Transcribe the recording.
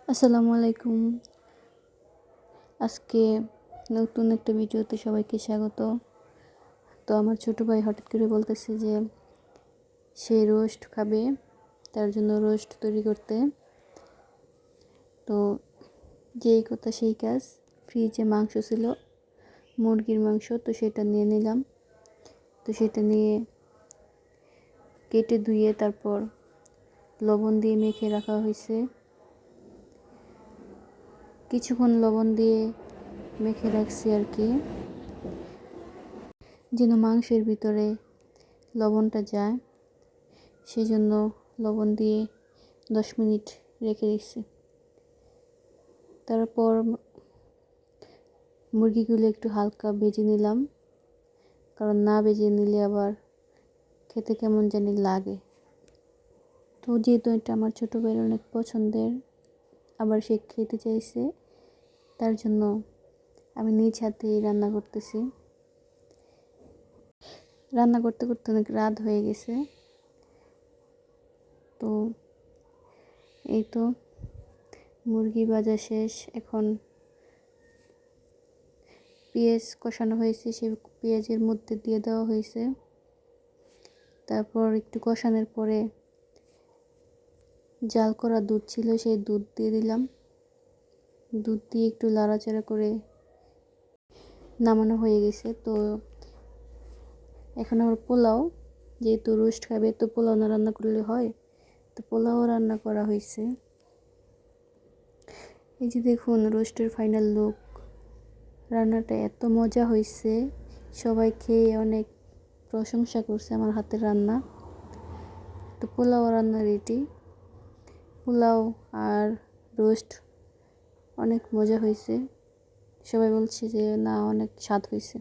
আসসালামু আলাইকুম। আজকে নতুন একটা ভিডিওতে সবাইকে স্বাগত। তো আমার ছোট ভাই হঠাৎ করে বলতেছে যে সে রোস্ট খাবে, তার জন্য রোস্ট তৈরি করতে। তো যেই কথা সেই কাজ, ফ্রিজে মাংস ছিল, মুরগির মাংস, তো সেটা নিয়ে নিলাম। তো সেটা নিয়ে কেটে ধুয়ে তারপর লবণ দিয়ে মেখে রাখা হয়েছে। কিছুক্ষণ লবণ দিয়ে মেখে রাখছি আর কি, যেন মাংসের ভিতরে লবণটা যায়, সেই জন্য লবণ দিয়ে 10 মিনিট রেখে দিচ্ছি। তারপর মুরগিগুলো একটু হালকা ভেজে নিলাম, কারণ না ভেজে নিলে আবার খেতে কেমন জানি লাগে। তো যেহেতু এটা আমার ছোটো ভাইয়ের অনেক পছন্দের, আবার সে খেতে চাইছে, তার জন্য আমি নিজ হাতেই রান্না করতেছি। রান্না করতে করতে অনেক রাত হয়ে গেছে। তো এই তো মুরগি ভাজা শেষ। এখন পেঁয়াজ কষানো হয়েছে, সেই পেঁয়াজের মধ্যে দিয়ে দেওয়া হয়েছে। তারপর একটু কষানোর পরে জাল করা দুধ ছিল, সেই দুধ দিয়ে দিলাম। দুধ দিয়ে একটু নাড়াচাড়া করে নামানো হয়ে গেছে। তো এখন আমার পোলাও, যেহেতু রোস্ট খাবে তো পোলাও না রান্না করলে হয়, তো পোলাও রান্না করা হয়েছে। এই যে দেখুন রোস্টের ফাইনাল লুক। রান্নাটা এত মজা হয়েছে, সবাই খেয়ে অনেক প্রশংসা করছে আমার হাতের রান্না। তো পোলাও রান্না রেডি। পোলাও আর রোস্ট অনেক মজা হয়েছে, সবাই বলছে যে না, অনেক স্বাদ হয়েছে।